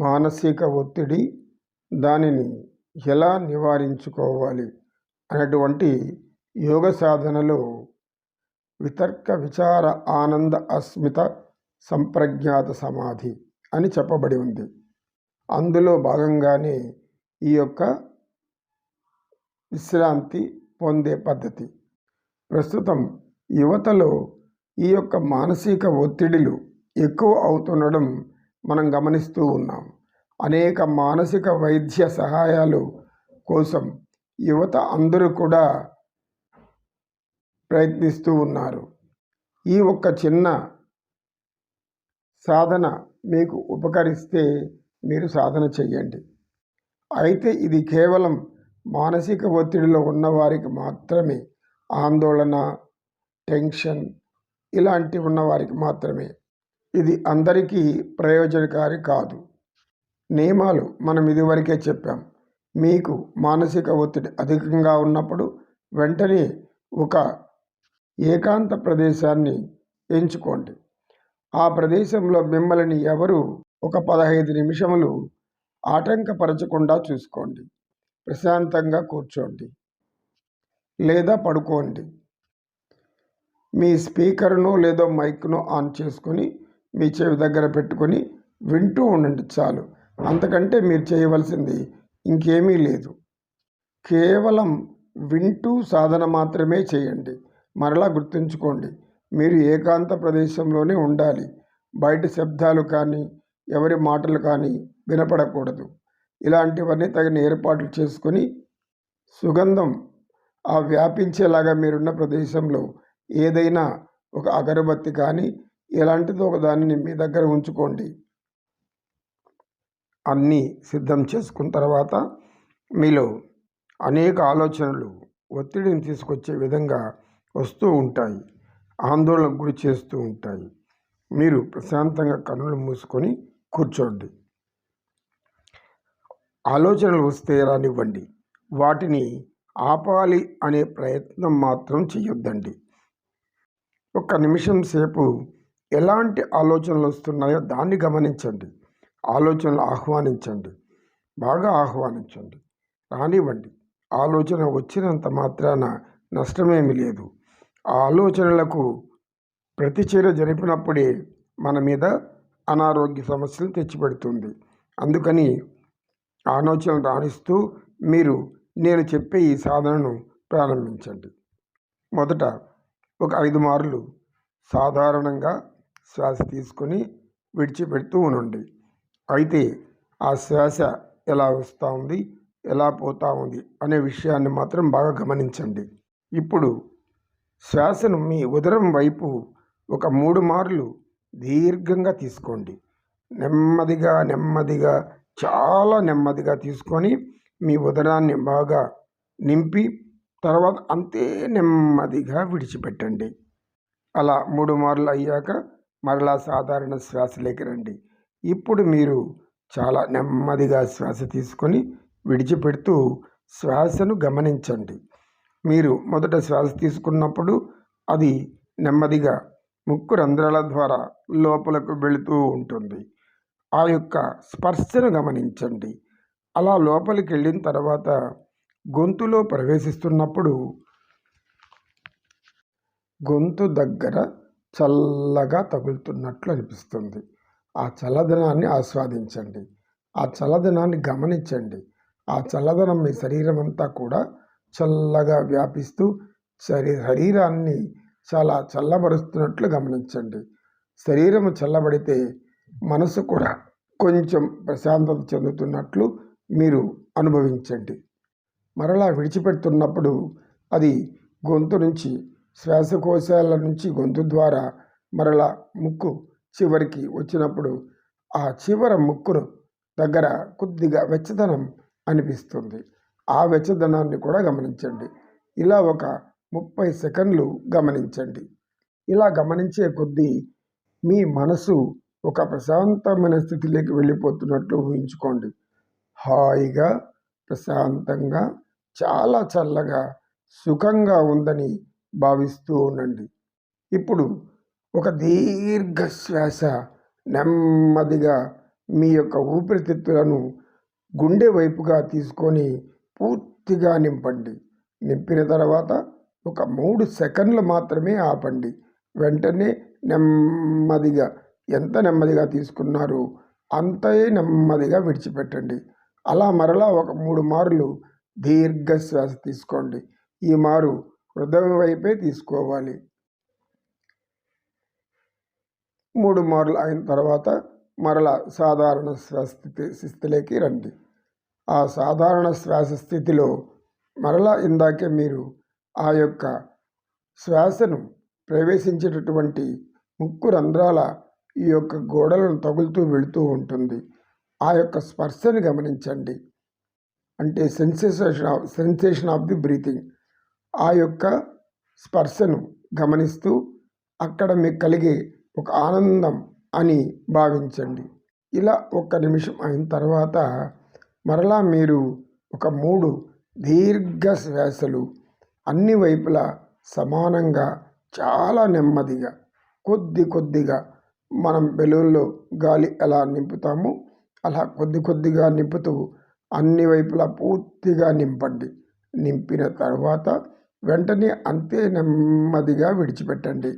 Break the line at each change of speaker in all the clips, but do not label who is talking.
మానసిక ఒత్తిడి, దానిని ఎలా నివారించుకోవాలి అనేటువంటి యోగ సాధనలో వితర్క విచార ఆనంద అస్మిత సంప్రజ్ఞాత సమాధి అని చెప్పబడి ఉంది. అందులో భాగంగానే ఈ యొక్క విశ్రాంతి పొందే పద్ధతి. ప్రస్తుతం యువతలో ఈ యొక్క మానసిక ఒత్తిడిలు ఎక్కువ అవుతుండడం మనం గమనిస్తూ ఉన్నాం. అనేక మానసిక వైద్య సహాయాలు కోసం యువత అందరూ కూడా ప్రయత్నిస్తూ ఉన్నారు. ఈ ఒక్క చిన్న సాధన మీకు ఉపకరిస్తే మీరు సాధన చెయ్యండి. అయితే ఇది కేవలం మానసిక ఒత్తిడిలో ఉన్నవారికి మాత్రమే, ఆందోళన, టెన్షన్ ఇలాంటివి ఉన్నవారికి మాత్రమే. ఇది అందరికీ ప్రయోజనకారి కాదు. నియమాలు మనం ఇదివరకే చెప్పాం. మీకు మానసిక ఒత్తిడి అధికంగా ఉన్నప్పుడు వెంటనే ఒక ఏకాంత ప్రదేశాన్ని ఎంచుకోండి. ఆ ప్రదేశంలో మిమ్మల్ని ఎవరు ఒక 15 నిమిషములు ఆటంకపరచకుండా చూసుకోండి. ప్రశాంతంగా కూర్చోండి లేదా పడుకోండి. మీ స్పీకర్ను లేదా మైక్ను ఆన్ చేసుకొని మీ చెవి దగ్గర పెట్టుకొని వింటూ ఉండండి చాలు. అంతకంటే మీరు చేయవలసింది ఇంకేమీ లేదు. కేవలం వింటూ సాధన మాత్రమే చేయండి. మరలా గుర్తుంచుకోండి, మీరు ఏకాంత ప్రదేశంలోనే ఉండాలి. బయట శబ్దాలు కానీ ఎవరి మాటలు కానీ వినపడకూడదు. ఇలాంటివన్నీ తగిన ఏర్పాట్లు చేసుకొని సుగంధం వ్యాపించేలాగా మీరున్న ప్రదేశంలో ఏదైనా ఒక అగరబత్తి కానీ ఎలాంటిదో ఒక దానిని మీ దగ్గర ఉంచుకోండి. అన్నీ సిద్ధం చేసుకున్న తర్వాత మీలో అనేక ఆలోచనలు ఒత్తిడిని తీసుకొచ్చే విధంగా వస్తూ ఉంటాయి, ఆందోళనకు గురి చేస్తూ ఉంటాయి. మీరు ప్రశాంతంగా కన్నులు మూసుకొని కూర్చోండి. ఆలోచనలు వస్తే రానివ్వండి, వాటిని ఆపాలి అనే ప్రయత్నం మాత్రం చేయొద్దండి. ఒక్క నిమిషం సేపు ఎలాంటి ఆలోచనలు వస్తున్నాయో దాన్ని గమనించండి. ఆలోచనలు ఆహ్వానించండి, బాగా ఆహ్వానించండి, రానివ్వండి. ఆలోచన వచ్చినంత మాత్రాన నష్టమేమీ లేదు. ఆ ఆలోచనలకు ప్రతిచర్య జరిపినప్పుడే మన మీద అనారోగ్య సమస్యలు తెచ్చిపెడుతుంది. అందుకని ఆలోచనలు రాణిస్తూ మీరు నేను చెప్పే ఈ సాధనను ప్రారంభించండి. మొదట ఒక 5 మార్లు సాధారణంగా శ్వాస తీసుకొని విడిచిపెడుతూ ఉండండి. అయితే ఆ శ్వాస ఎలా వస్తూ ఉంది, ఎలా పోతూ ఉంది అనే విషయాన్ని మాత్రం బాగా గమనించండి. ఇప్పుడు శ్వాసను మీ ఉదరం వైపు ఒక 3 మార్లు దీర్ఘంగా తీసుకోండి. నెమ్మదిగా నెమ్మదిగా చాలా నెమ్మదిగా తీసుకొని మీ ఉదరాన్ని బాగా నింపి తర్వాత అంతే నెమ్మదిగా విడిచిపెట్టండి. అలా 3 మార్లు అయ్యాక మరలా సాధారణ శ్వాసలోకి రండి. ఇప్పుడు మీరు చాలా నెమ్మదిగా శ్వాస తీసుకొని విడిచిపెడుతూ శ్వాసను గమనించండి. మీరు మొదట శ్వాస తీసుకున్నప్పుడు అది నెమ్మదిగా ముక్కు రంధ్రాల ద్వారా లోపలకు వెళుతూ ఉంటుంది. ఆ యొక్క స్పర్శను గమనించండి. అలా లోపలికి వెళ్ళిన తర్వాత గొంతులో ప్రవేశిస్తున్నప్పుడు గొంతు దగ్గర చల్లగా తగులుతున్నట్లు అనిపిస్తుంది. ఆ చల్లదనాన్ని ఆస్వాదించండి. ఆ చల్లదనాన్ని గమనించండి. ఆ చల్లదనం మీ శరీరం అంతా కూడా చల్లగా వ్యాపిస్తూ శరీరాన్ని చాలా చల్లబరుస్తున్నట్లు గమనించండి. శరీరం చల్లబడితే మనసు కూడా కొంచెం ప్రశాంతత చెందుతున్నట్లు మీరు అనుభవించండి. మరలా విడిచిపెడుతున్నప్పుడు అది గొంతు నుంచి, శ్వాసకోశాల నుంచి గొంతు ద్వారా మరలా ముక్కు చివరికి వచ్చినప్పుడు ఆ చివర ముక్కును దగ్గర కొద్దిగా వెచ్చదనం అనిపిస్తుంది. ఆ వెచ్చదనాన్ని కూడా గమనించండి. ఇలా ఒక 30 సెకండ్లు గమనించండి. ఇలా గమనించే కొద్దీ మీ మనసు ఒక ప్రశాంతమైన స్థితిలోకి వెళ్ళిపోతున్నట్లు ఊహించుకోండి. హాయిగా, ప్రశాంతంగా, చాలా చల్లగా, సుఖంగా ఉందని భావిస్తూ ఉండండి. ఇప్పుడు ఒక దీర్ఘ శ్వాస నెమ్మదిగా మీ యొక్క ఊపిరితిత్తులను గుండె వైపుగా తీసుకొని పూర్తిగా నింపండి. నింపిన తర్వాత ఒక 3 సెకండ్లు మాత్రమే ఆపండి. వెంటనే నెమ్మదిగా ఎంత నెమ్మదిగా తీసుకున్నారో అంతే నెమ్మదిగా విడిచిపెట్టండి. అలా మరలా ఒక 3 మార్లు దీర్ఘ శ్వాస తీసుకోండి. ఈ మారు హృదయం వైపే తీసుకోవాలి. 3 మార్లు అయిన తర్వాత మరలా సాధారణ శ్వాస స్థితిలోకి రండి. ఆ సాధారణ శ్వాస స్థితిలో మరలా ఇందాకే మీరు ఆ యొక్క శ్వాసను ప్రవేశించేటటువంటి ముక్కు రంధ్రాల ఈ యొక్క గోడలను తగులుతూ వెళుతూ ఉంటుంది. ఆ యొక్క స్పర్శని గమనించండి. అంటే సెన్సేషన్ ఆఫ్ ది బ్రీతింగ్. ఆ యొక్క స్పర్శను గమనిస్తూ అక్కడ మీకు కలిగే ఒక ఆనందం అని భావించండి. ఇలా 1 నిమిషం అయిన తర్వాత మరలా మీరు ఒక 3 దీర్ఘ శ్వాసలు అన్ని వైపులా సమానంగా చాలా నెమ్మదిగా కొద్దిగా మనం బెలూన్లో గాలి ఎలా నింపుతామో అలా కొద్దిగా నింపుతూ అన్ని వైపులా పూర్తిగా నింపండి. నింపిన తర్వాత వెంటనే అంతే నెమ్మదిగా విడిచిపెట్టండి.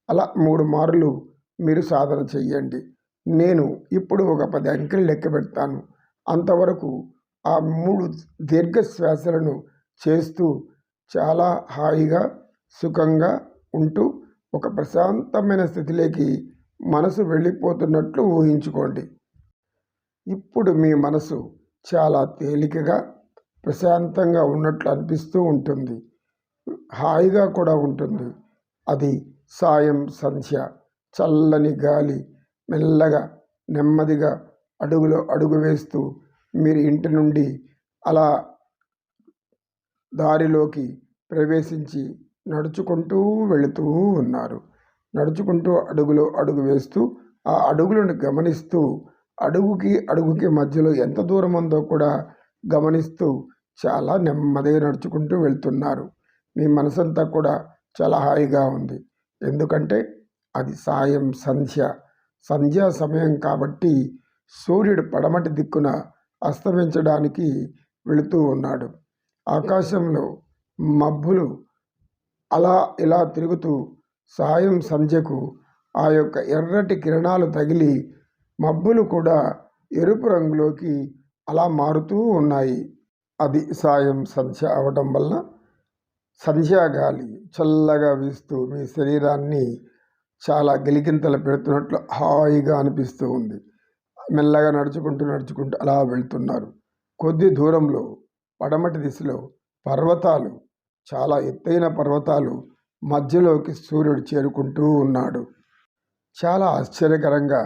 అలా 3 మార్లు మీరు సాధన చెయ్యండి. నేను ఇప్పుడు ఒక 10 అంకెలు లెక్క పెడతాను. అంతవరకు ఆ 3 దీర్ఘ శ్వాసలను చేస్తూ చాలా హాయిగా సుఖంగా ఉంటూ ఒక ప్రశాంతమైన స్థితిలోకి మనసు వెళ్ళిపోతున్నట్లు ఊహించుకోండి. ఇప్పుడు మీ మనసు చాలా తేలికగా ప్రశాంతంగా ఉన్నట్లు అనిపిస్తూ ఉంటుంది. హాయిగా కూడా ఉంటుంది. అది సాయం సంధ్య, చల్లని గాలి మెల్లగా నెమ్మదిగా అడుగులో అడుగు వేస్తూ మీరు ఇంటి నుండి అలా దారిలోకి ప్రవేశించి నడుచుకుంటూ వెళుతూ ఉన్నారు. నడుచుకుంటూ అడుగులో అడుగు వేస్తూ ఆ అడుగులను గమనిస్తూ అడుగుకి మధ్యలో ఎంత దూరం ఉందో కూడా గమనిస్తూ చాలా నెమ్మదిగా నడుచుకుంటూ వెళ్తున్నారు. మీ మనసంతా కూడా చాలా హాయిగా ఉంది. ఎందుకంటే అది సాయం సంధ్యా సమయం కాబట్టి సూర్యుడు పడమటి దిక్కున అస్తమించడానికి వెళుతూ ఉన్నాడు. ఆకాశంలో మబ్బులు అలా ఇలా తిరుగుతూ సాయం సంధ్యకు ఆ యొక్క ఎర్రటి కిరణాలు తగిలి మబ్బులు కూడా ఎరుపు రంగులోకి అలా మారుతూ ఉన్నాయి. అది సాయం సంధ్య అవటం వలన సంధ్యాగాలి చల్లగా వీస్తూ మీ శరీరాన్ని చాలా గిలిగింతలు పెడుతున్నట్లు హాయిగా అనిపిస్తూ ఉంది. మెల్లగా నడుచుకుంటూ అలా వెళ్తున్నారు. కొద్ది దూరంలో పడమటి దిశలో పర్వతాలు, చాలా ఎత్తైన పర్వతాలు మధ్యలోకి సూర్యుడు చేరుకుంటూ ఉన్నాడు. చాలా ఆశ్చర్యకరంగా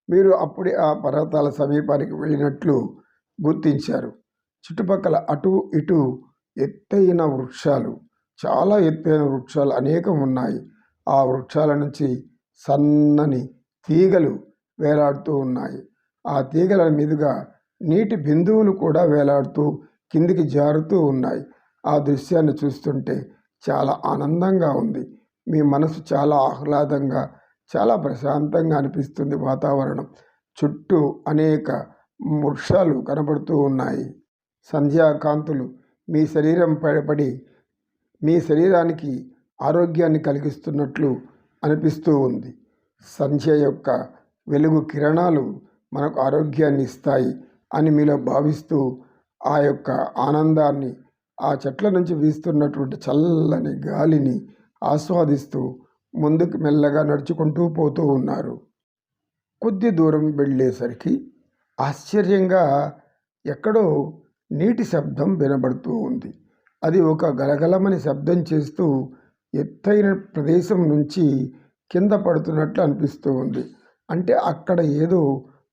మీరు అప్పుడే ఆ పర్వతాల సమీపానికి వెళ్ళినట్లు గుర్తించారు. చుట్టుపక్కల అటు ఇటు ఎత్తైన వృక్షాలు, చాలా ఎత్తైన వృక్షాలు అనేకం ఉన్నాయి. ఆ వృక్షాల నుంచి సన్నని తీగలు వేలాడుతూ ఉన్నాయి. ఆ తీగల మీదుగా నీటి బిందువులు కూడా వేలాడుతూ కిందికి జారుతూ ఉన్నాయి. ఆ దృశ్యాన్ని చూస్తుంటే చాలా ఆనందంగా ఉంది. మీ మనసు చాలా ఆహ్లాదంగా, చాలా ప్రశాంతంగా అనిపిస్తుంది. వాతావరణం చుట్టూ అనేక వృక్షాలు కనబడుతూ ఉన్నాయి. సంధ్యాకాంతులు మీ శరీరం పడి మీ శరీరానికి ఆరోగ్యాన్ని కలిగిస్తున్నట్లు అనిపిస్తూ ఉంది. సంధ్య యొక్క వెలుగు కిరణాలు మనకు ఆరోగ్యాన్ని ఇస్తాయి అని మీలో భావిస్తూ ఆ యొక్క ఆనందాన్ని, ఆ చెట్ల నుంచి వీస్తున్నటువంటి చల్లని గాలిని ఆస్వాదిస్తూ ముందుకు మెల్లగా నడుచుకుంటూ పోతూ ఉన్నారు. కొద్ది దూరం వెళ్ళేసరికి ఆశ్చర్యంగా ఎక్కడో నీటి శబ్దం వినబడుతూ ఉంది. అది ఒక గలగలమని శబ్దం చేస్తూ ఎత్తైన ప్రదేశం నుంచి కింద పడుతున్నట్లు అనిపిస్తూ ఉంది. అంటే అక్కడ ఏదో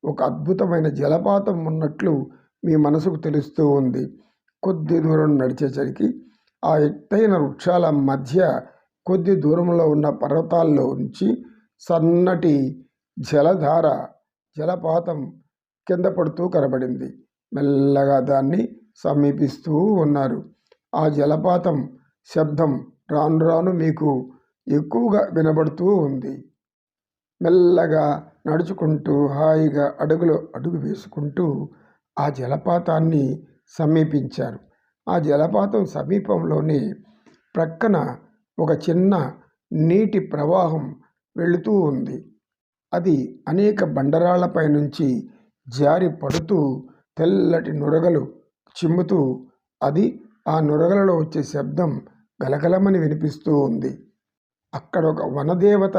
ఒక అద్భుతమైన జలపాతం ఉన్నట్లు మీ మనసుకు తెలుస్తూ ఉంది. కొద్ది దూరం నడిచేసరికి ఆ ఎత్తైన వృక్షాల మధ్య కొద్ది దూరంలో ఉన్న పర్వతాల్లో నుంచి సన్నటి జలపాతం కింద పడుతూ కనబడింది. మెల్లగా దాన్ని సమీపిస్తూ ఉన్నారు. ఆ జలపాతం శబ్దం రాను రాను మీకు ఎక్కువగా వినబడుతూ ఉంది. మెల్లగా నడుచుకుంటూ హాయిగా అడుగులో అడుగు వేసుకుంటూ ఆ జలపాతాన్ని సమీపించారు. ఆ జలపాతం సమీపంలోనే ప్రక్కన ఒక చిన్న నీటి ప్రవాహం వెళుతూ ఉంది. అది అనేక బండరాళ్లపై నుంచి జారి పడుతూ తెల్లటి నురగలు చిమ్ముతూ అది ఆ నురగలలో వచ్చే శబ్దం గలగలమని వినిపిస్తూ ఉంది. అక్కడ ఒక వనదేవత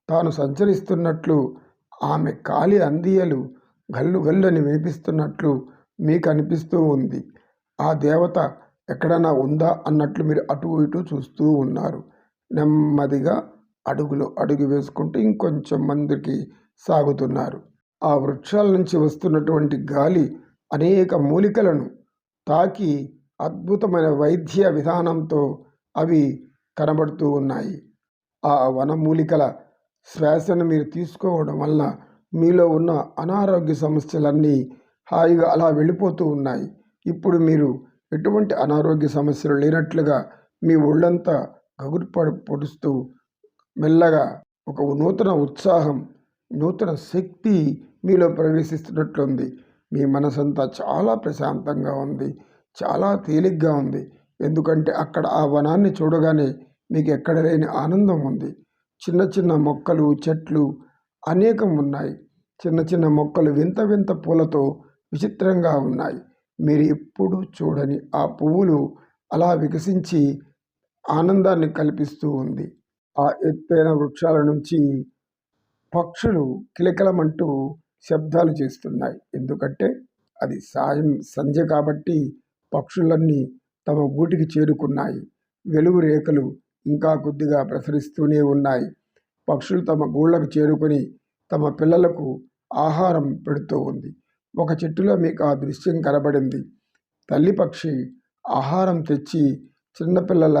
తాను సంచరిస్తున్నట్లు, ఆమె కాలి అందియలు గల్లు గల్లని వినిపిస్తున్నట్లు మీకు అనిపిస్తూ ఉంది. ఆ దేవత ఎక్కడన్నా ఉందా అన్నట్లు మీరు అటు ఇటు చూస్తూ ఉన్నారు. నెమ్మదిగా అడుగులో అడుగు వేసుకుంటూ ఇంకొంచెం ముందుకి సాగుతున్నారు. ఆ వృక్షాల నుంచి వస్తున్నటువంటి గాలి అనేక మూలికలను తాకి అద్భుతమైన వైద్య విధానంతో అవి కనబడుతూ ఉన్నాయి. ఆ వనమూలికల శ్వాసను మీరు తీసుకోవడం వల్ల మీలో ఉన్న అనారోగ్య సమస్యలన్నీ హాయిగా అలా వెళ్ళిపోతూ ఉన్నాయి. ఇప్పుడు మీరు ఎటువంటి అనారోగ్య సమస్యలు లేనట్లుగా మీ ఒళ్ళంతా పొడుస్తూ మెల్లగా ఒక నూతన ఉత్సాహం, నూతన శక్తి మీలో ప్రవేశిస్తున్నట్లుంది. మీ మనసంతా చాలా ప్రశాంతంగా ఉంది, చాలా తేలిగ్గా ఉంది. ఎందుకంటే అక్కడ ఆ వనాన్ని చూడగానే మీకు ఎక్కడ లేని ఆనందం ఉంది. చిన్న చిన్న మొక్కలు, చెట్లు అనేకం ఉన్నాయి. చిన్న చిన్న మొక్కలు వింత వింత పూలతో విచిత్రంగా ఉన్నాయి. మీరు ఎప్పుడూ చూడని ఆ పువ్వులు అలా వికసించి ఆనందాన్ని కల్పిస్తూ ఉంది. ఆ ఎత్తైన వృక్షాల నుంచి పక్షులు కిలకిలమంటూ శబ్దాలు చేస్తున్నాయి. ఎందుకంటే అది సంధ్య కాబట్టి పక్షులన్నీ తమ గూటికి చేరుకున్నాయి. వెలుగు రేఖలు ఇంకా కొద్దిగా ప్రసరిస్తూనే ఉన్నాయి. పక్షులు తమ గూళ్ళకు చేరుకొని తమ పిల్లలకు ఆహారం పెడుతూ ఉంది. ఒక చెట్టులో మీకు ఆ దృశ్యం కనబడింది. తల్లి పక్షి ఆహారం తెచ్చి చిన్నపిల్లల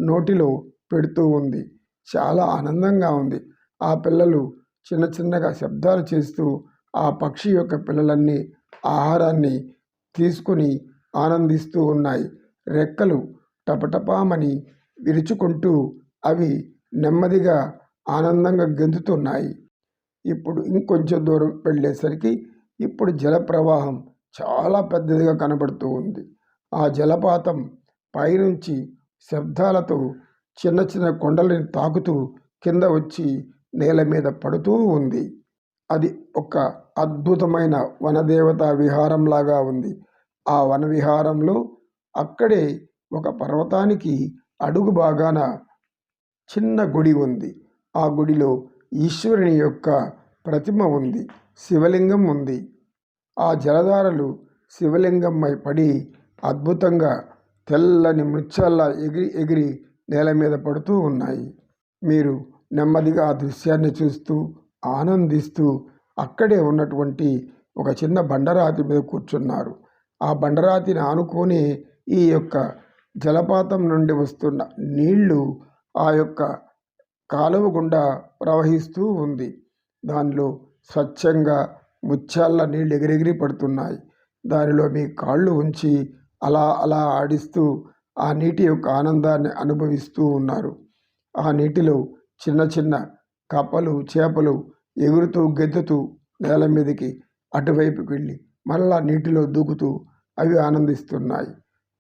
నోటిలో పెడుతూ ఉంది. చాలా ఆనందంగా ఉంది. ఆ పిల్లలు చిన్న చిన్నగా శబ్దాలు చేస్తూ ఆ పక్షి యొక్క పిల్లలన్నీ ఆహారాన్ని తీసుకుని ఆనందిస్తూ ఉన్నాయి. రెక్కలు టపటపామని విరుచుకుంటూ అవి నెమ్మదిగా ఆనందంగా గెంతుతున్నాయి. ఇప్పుడు ఇంకొంచెం దూరం వెళ్ళేసరికి ఇప్పుడు జలప్రవాహం చాలా పెద్దదిగా కనబడుతూ ఉంది. ఆ జలపాతం పైనుంచి శబ్దాలతో చిన్న చిన్న కొండలని తాకుతూ కింద వచ్చి నేల మీద పడుతూ ఉంది. అది ఒక అద్భుతమైన వనదేవతా విహారంలాగా ఉంది. ఆ వన విహారంలో అక్కడే ఒక పర్వతానికి అడుగు భాగాన చిన్న గుడి ఉంది. ఆ గుడిలో ఈశ్వరుని యొక్క ప్రతిమ ఉంది, శివలింగం ఉంది. ఆ జలధారలు శివలింగంపై పడి అద్భుతంగా తెల్లని ముత్యాల్లా ఎగిరి ఎగిరి నేల మీద పడుతూ ఉన్నాయి. మీరు నెమ్మదిగా ఆ దృశ్యాన్ని చూస్తూ ఆనందిస్తూ అక్కడే ఉన్నటువంటి ఒక చిన్న బండరాతి మీద కూర్చున్నారు. ఆ బండరాతిని ఆనుకొని ఈ యొక్క జలపాతం నుండి వస్తున్న నీళ్లు ఆ యొక్క కాలువ గుండా ప్రవహిస్తూ ఉంది. దానిలో స్వచ్ఛంగా ముత్యాల నీళ్ళు ఎగిరెగిరి పడుతున్నాయి. దానిలో మీ కాళ్ళు ఉంచి అలా అలా ఆడిస్తూ ఆ నీటి యొక్క ఆనందాన్ని అనుభవిస్తూ ఉన్నారు. ఆ నీటిలో చిన్న చిన్న కప్పలు, చేపలు ఎగురుతూ గెంతుతూ నేల మీదకి అటువైపుకి వెళ్ళి మళ్ళా నీటిలో దూకుతూ అవి ఆనందిస్తున్నాయి.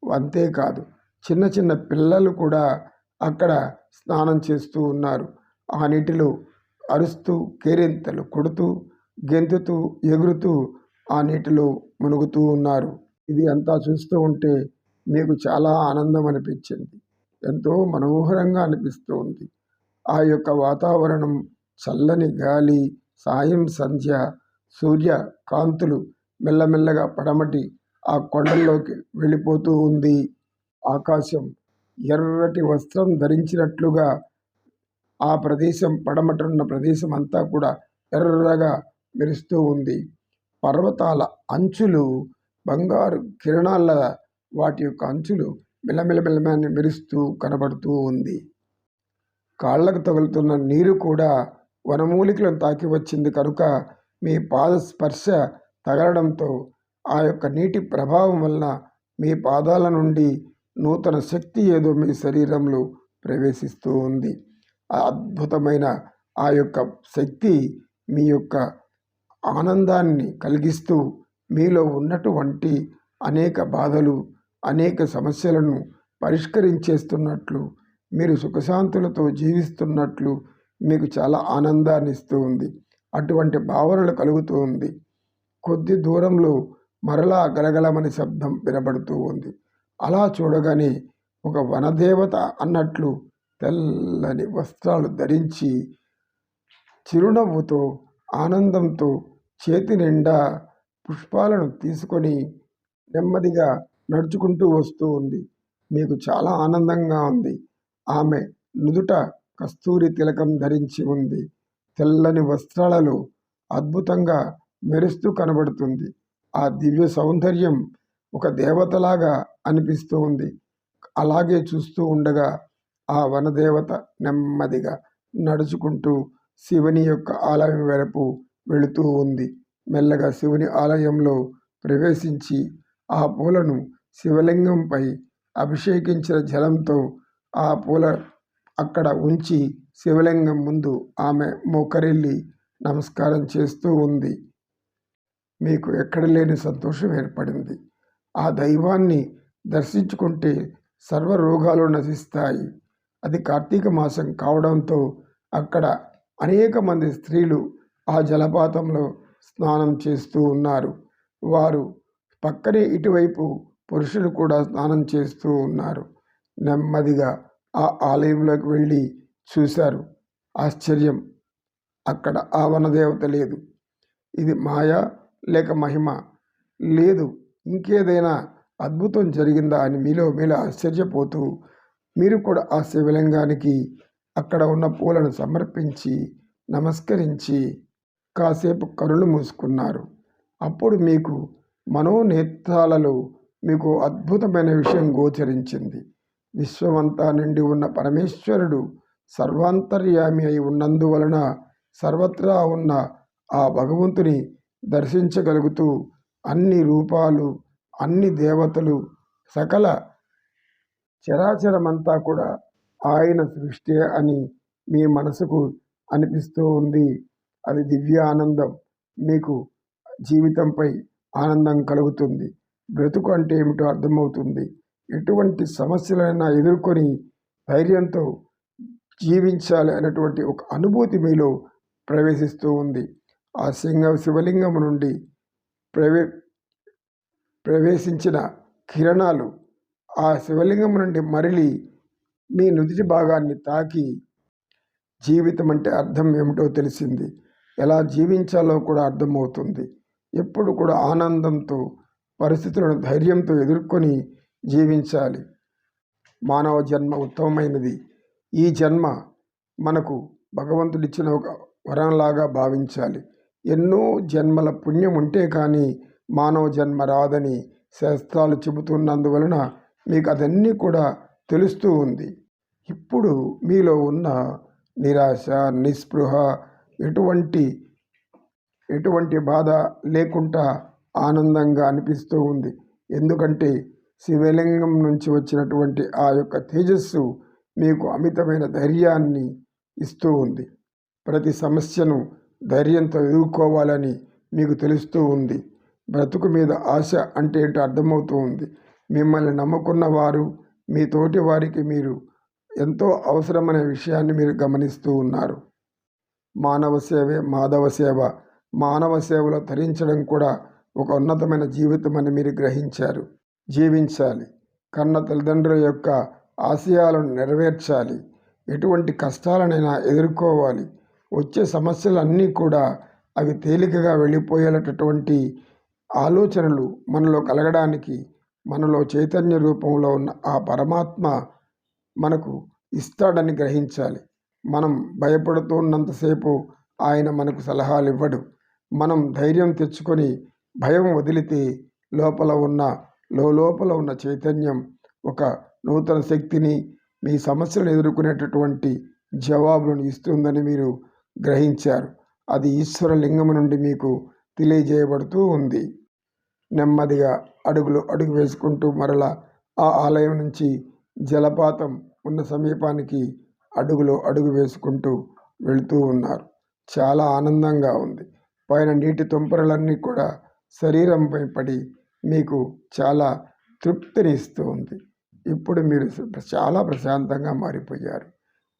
అంతేకాదు చిన్న చిన్న పిల్లలు కూడా అక్కడ స్నానం చేస్తూ ఉన్నారు. ఆ నీటిలో అరుస్తూ కేరింతలు కొడుతూ గెంతుతూ ఎగురుతూ ఆ నీటిలో మునుగుతూ ఉన్నారు. ఇది అంతా చూస్తూ ఉంటే మీకు చాలా ఆనందం అనిపించింది. ఎంతో మనోహరంగా అనిపిస్తూ ఉంది. ఆ యొక్క వాతావరణం, చల్లని గాలి, సాయం సంధ్య, సూర్య కాంతులు మెల్లమెల్లగా పడమటి ఆ కొండల్లోకి వెళ్ళిపోతూ ఉంది. ఆకాశం ఎర్రటి వస్త్రం ధరించినట్లుగా ఆ ప్రదేశం పడమటనున్న ప్రదేశం అంతా కూడా ఎర్రగా మెరుస్తూ ఉంది. పర్వతాల అంచులు బంగారు కిరణాల వాటి యొక్క అంచులు మెల్లమెల్లమెల్లమని మెరుస్తూ కనబడుతూ ఉంది. కాళ్ళకు తగులుతున్న నీరు కూడా వనమూలికలను తాకి వచ్చింది కనుక మీ పాద స్పర్శ తగలడంతో ఆ యొక్క నీటి ప్రభావం వలన మీ పాదాల నుండి నూతన శక్తి ఏదో మీ శరీరంలో ప్రవేశిస్తూ ఉంది. ఆ అద్భుతమైన ఆ యొక్క శక్తి మీ యొక్క ఆనందాన్ని కలిగిస్తూ మీలో ఉన్నటువంటి అనేక బాధలు, అనేక సమస్యలను పరిష్కరించేస్తున్నట్లు, మీరు సుఖశాంతులతో జీవిస్తున్నట్లు మీకు చాలా ఆనందాన్ని ఇస్తూ ఉంది. అటువంటి భావనలు కలుగుతూ ఉంది. కొద్ది దూరంలో మరలా గలగలమని శబ్దం వినబడుతూ ఉంది. అలా చూడగానే ఒక వనదేవత అన్నట్లు తెల్లని వస్త్రాలు ధరించి చిరునవ్వుతో, ఆనందంతో చేతి నిండా పుష్పాలను తీసుకొని నెమ్మదిగా నడుచుకుంటూ వస్తూ ఉంది. మీకు చాలా ఆనందంగా ఉంది. ఆమె నుదుట కస్తూరి తిలకం ధరించి ఉంది. తెల్లని వస్త్రాలలో అద్భుతంగా మెరుస్తూ కనబడుతుంది. ఆ దివ్య సౌందర్యం ఒక దేవతలాగా అనిపిస్తూ ఉంది. అలాగే చూస్తూ ఉండగా ఆ వనదేవత నెమ్మదిగా నడుచుకుంటూ శివుని యొక్క ఆలయం వైపు వెళుతూ ఉంది. మెల్లగా శివుని ఆలయంలో ప్రవేశించి ఆ పూలను శివలింగంపై అభిషేకించిన జలంతో ఆ పూల అక్కడ ఉంచి శివలింగం ముందు ఆమె మోకరిల్లి నమస్కారం చేస్తూ ఉంది. మీకు ఎక్కడ లేని సంతోషం ఏర్పడింది. ఆ దైవాన్ని దర్శించుకుంటే సర్వ రోగాలు నశిస్తాయి. అది కార్తీక మాసం కావడంతో అక్కడ అనేక మంది స్త్రీలు ఆ జలపాతంలో స్నానం చేస్తూ ఉన్నారు. వారు పక్కనే ఇటువైపు పురుషులు కూడా స్నానం చేస్తూ ఉన్నారు. నెమ్మదిగా ఆ ఆలయంలోకి వెళ్ళి చూశారు. ఆశ్చర్యం, అక్కడ ఆ వనదేవత లేదు. ఇది మాయా లేక మహిమ లేదు, ఇంకేదైనా అద్భుతం జరిగిందా అని మీలో ఆశ్చర్యపోతూ మీరు కూడా ఆ శివలింగానికి అక్కడ ఉన్న పూలను సమర్పించి నమస్కరించి కాసేపు కనులు మూసుకున్నారు. అప్పుడు మీకు మనోనేత్రాలలో మీకు అద్భుతమైన విషయం గోచరించింది. విశ్వమంతా నిండి ఉన్న పరమేశ్వరుడు సర్వాంతర్యామి అయి ఉన్నందువలన సర్వత్రా ఉన్న ఆ భగవంతుని దర్శించగలుగుతూ అన్ని రూపాలు, అన్ని దేవతలు, సకల చరాచరమంతా కూడా ఆయన సృష్టి అని మీ మనసుకు అనిపిస్తూ ఉంది. అది దివ్య ఆనందం. మీకు జీవితంపై ఆనందం కలుగుతుంది. బ్రతుకు అంటే ఏమిటో అర్థమవుతుంది. ఎటువంటి సమస్యలైనా ఎదుర్కొని ధైర్యంతో జీవించాలి అనేటువంటి ఒక అనుభూతి మీలో ప్రవేశిస్తూ ఉంది. ఆ శివలింగం నుండి ప్రవేశించిన కిరణాలు ఆ శివలింగం నుండి మరలి మీ నుదిటి భాగాన్ని తాకి జీవితం అంటే అర్థం ఏమిటో తెలిసింది. ఎలా జీవించాలో కూడా అర్థమవుతుంది. ఎప్పుడు కూడా ఆనందంతో, పరిస్థితులను ధైర్యంతో ఎదుర్కొని జీవించాలి. మానవ జన్మ ఉత్తమమైనది. ఈ జన్మ మనకు భగవంతుడిచ్చిన ఒక వరంలాగా భావించాలి. ఎన్నో జన్మల పుణ్యం ఉంటే కానీ మానవ జన్మ రాదని శాస్త్రాలు చెబుతున్నందువలన మీకు అదన్నీ కూడా తెలుస్తూ ఉంది. ఇప్పుడు మీలో ఉన్న నిరాశ, నిస్పృహ, ఎటువంటి బాధ లేకుండా ఆనందంగా అనిపిస్తూ ఉంది. ఎందుకంటే శివలింగం నుంచి వచ్చినటువంటి ఆ యొక్క తేజస్సు మీకు అమితమైన ధైర్యాన్ని ఇస్తూ ఉంది. ప్రతి సమస్యను ధైర్యంతో ఎదుర్కోవాలని మీకు తెలుస్తూ ఉంది. బ్రతుకు మీద ఆశ అంటే ఏంటో అర్థమవుతూ ఉంది. మిమ్మల్ని నమ్ముకున్న వారు, మీ తోటి వారికి మీరు ఎంతో అవసరమనే విషయాన్ని మీరు గమనిస్తూ ఉన్నారు. మానవ సేవే మాధవ సేవ. మానవ సేవలో తరించడం కూడా ఒక ఉన్నతమైన జీవితం అని మీరు గ్రహించారు. జీవించాలి. కన్న తల్లిదండ్రుల యొక్క ఆశయాలను నెరవేర్చాలి. ఎటువంటి కష్టాలనైనా ఎదుర్కోవాలి. వచ్చే సమస్యలన్నీ కూడా అవి తేలికగా వెళ్ళిపోయేటటువంటి ఆలోచనలు మనలో కలగడానికి మనలో చైతన్య రూపంలో ఉన్న ఆ పరమాత్మ మనకు ఇస్తాడని గ్రహించాలి. మనం భయపడుతున్నంతసేపు ఆయన మనకు సలహాలు ఇవ్వడు. మనం ధైర్యం తెచ్చుకొని భయం వదిలితే లోపల ఉన్న చైతన్యం ఒక నూతన శక్తిని, మీ సమస్యలను ఎదుర్కొనేటటువంటి జవాబులను ఇస్తుందని మీరు గ్రహించారు. అది ఈశ్వర లింగం నుండి మీకు తెలియజేయబడుతూ ఉంది. నెమ్మదిగా అడుగు వేసుకుంటూ మరలా ఆ ఆలయం నుంచి జలపాతం ఉన్న సమీపానికి అడుగు వేసుకుంటూ వెళుతూ ఉన్నారు. చాలా ఆనందంగా ఉంది. పైన నీటి తుంపరలన్నీ కూడా శరీరంపై పడి మీకు చాలా తృప్తిని ఇస్తూ ఉంది. ఇప్పుడు మీరు చాలా ప్రశాంతంగా మారిపోయారు.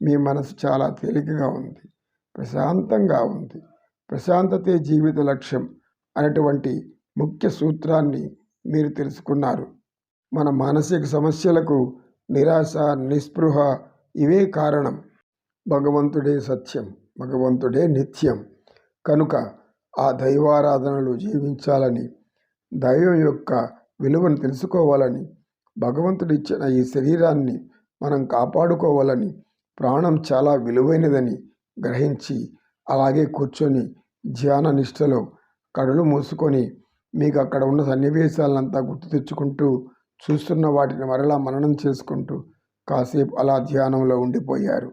మీ మనసు చాలా తేలికగా ఉంది, ప్రశాంతంగా ఉంది. ప్రశాంతతే జీవిత లక్ష్యం అనేటువంటి ముఖ్య సూత్రాన్ని మీరు తెలుసుకున్నారు. మన మానసిక సమస్యలకు నిరాశ, నిస్పృహ ఇవే కారణం. భగవంతుడే సత్యం, భగవంతుడే నిత్యం. కనుక ఆ దైవారాధనలు జీవించాలని, దైవం యొక్క విలువను తెలుసుకోవాలని, భగవంతుడిచ్చిన ఈ శరీరాన్ని మనం కాపాడుకోవాలని, ప్రాణం చాలా విలువైనదని గ్రహించి అలాగే కూర్చొని ధ్యాన నిష్టలో కళ్ళు మూసుకొని మీకు అక్కడ ఉన్న సన్నివేశాలంతా గుర్తు తెచ్చుకుంటూ, చూస్తున్న వాటిని మరలా మననం చేసుకుంటూ కాసేపు అలా ధ్యానంలో ఉండిపోయారు.